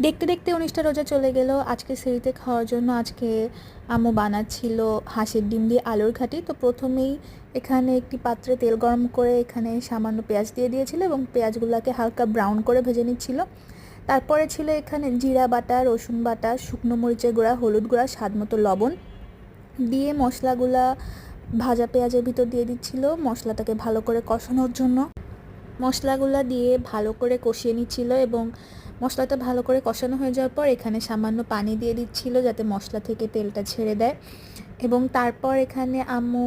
দেখতে দেখতে ১৯টা রোজা চলে গেল। আজকে সেহরিতে খাওয়ার জন্য আজকে আম্মু বানাচ্ছিল হাঁসের ডিম দিয়ে আলুর ঘাঁটি। তো প্রথমেই এখানে একটি পাত্রে তেল গরম করে এখানে সামান্য পেঁয়াজ দিয়ে দিয়েছিল এবং পেঁয়াজগুলোকে হালকা ব্রাউন করে ভেজে নিচ্ছিল। তারপরে ছিল এখানে জিরা বাটা, রসুন বাটা, শুকনো মরিচের গুঁড়া, হলুদ গুঁড়া, স্বাদ মতো লবণ দিয়ে মশলাগুলা ভাজা পেঁয়াজের ভিতর দিয়ে দিচ্ছিল মশলাটাকে ভালো করে কষানোর জন্য। মশলাগুলো দিয়ে ভালো করে কষিয়ে নিচ্ছিল এবং মশলাটা ভালো করে কষানো হয়ে যাওয়ার পর এখানে সামান্য পানি দিয়ে দিচ্ছিল যাতে মশলা থেকে তেলটা ছেড়ে দেয়। এবং তারপর এখানে আম্মু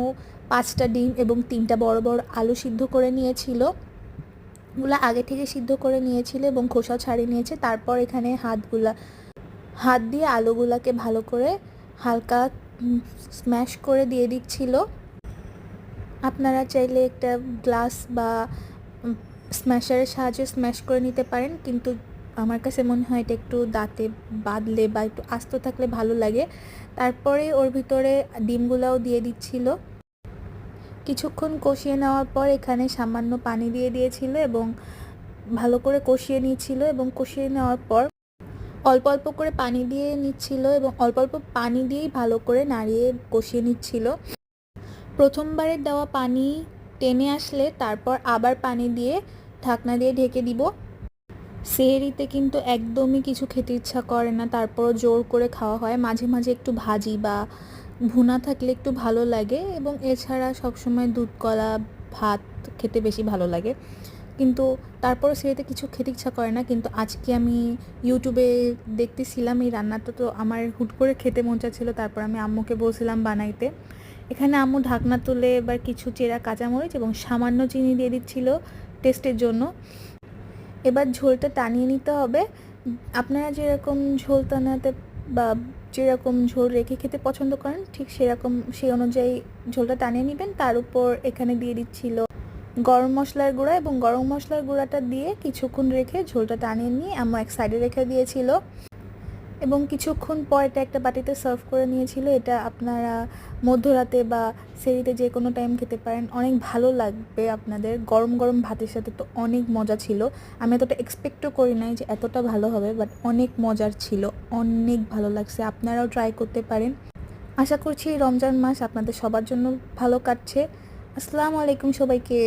5টা ডিম এবং 3টা বড় বড় আলু সিদ্ধ করে নিয়েছিল। গুলো আগে থেকে সিদ্ধ করে নিয়েছিল এবং খোসা ছাড়িয়ে নিয়েছে। তারপর এখানে হাত দিয়ে আলুগুলাকে ভালো করে হালকা স্ম্যাশ করে দিয়ে দিচ্ছিল। আপনারা চাইলে একটা গ্লাস বা স্ম্যাশারের সাহায্যে স্ম্যাশ করে নিতে পারেন, কিন্তু আমার কাছে মনে হয় এটা একটু দাঁতে বাঁধলে বা একটু আস্ত থাকলে ভালো লাগে। তারপরে ওর ভিতরে ডিমগুলাও দিয়ে দিচ্ছিল। কিছুক্ষণ কষিয়ে নেওয়ার পর এখানে সামান্য পানি দিয়ে দিয়েছিল এবং ভালো করে কষিয়ে নিচ্ছিল এবং কষিয়ে নেওয়ার পর অল্প অল্প করে পানি দিয়ে নিচ্ছিল এবং অল্প অল্প পানি দিয়েই ভালো করে নাড়িয়ে কষিয়ে নিচ্ছিল। প্রথমবারের দেওয়া পানি টেনে আসলে তারপর আবার পানি দিয়ে ঢাকনা দিয়ে ঢেকে দিব। সেহরিতে কিন্তু একদমই কিছু খেতে ইচ্ছা করে না, তারপরও জোর করে খাওয়া হয়। মাঝে মাঝে একটু ভাজি বা ভুনা থাকলে একটু ভালো লাগে এবং এছাড়া সবসময় দুধ কলা ভাত খেতে বেশি ভালো লাগে, কিন্তু তারপরও সেহরিতে কিছু খেতে ইচ্ছা করে না। কিন্তু আজকে আমি ইউটিউবে দেখতেছিলাম এই রান্নাটা, তো আমার হুট করে খেতে মন চাচ্ছিল। তারপর আমি আম্মুকে বলছিলাম বানাইতে। এখানে আম্মু ঢাকনা তুলে এবার কিছু চেরা কাঁচামরিচ এবং সামান্য চিনি দিয়ে দিচ্ছিল টেস্টের জন্য। এবার ঝোলটা টানিয়ে নিতে হবে। আপনারা যেরকম ঝোল টানাতে বা যেরকম ঝোল রেখে খেতে পছন্দ করেন ঠিক সেই অনুযায়ী ঝোলটা টানিয়ে নেবেন। তার উপর এখানে দিয়ে দিচ্ছিল গরম মশলার গুঁড়া এবং গরম মশলার গুঁড়াটা দিয়ে কিছুক্ষণ রেখে ঝোলটা টানিয়ে নিয়ে আম্মু এক সাইডে রেখে দিয়েছিল এবং কিছুক্ষণ পর এটা একটা বাটিতে সার্ভ করে নিয়েছিল। এটা আপনারা মধ্যরাতে বা সেহরিতে যে কোনো টাইম খেতে পারেন, অনেক ভালো লাগবে আপনাদের। গরম গরম ভাতের সাথে তো অনেক মজা ছিল। আমি এতটা এক্সপেক্টও করি নাই যে এতটা ভালো হবে, বাট অনেক মজার ছিল, অনেক ভালো লাগছে। আপনারাও ট্রাই করতে পারেন। আশা করছি রমজান মাস আপনাদের সবার জন্য ভালো কাটছে। আসসালামু আলাইকুম সবাইকে।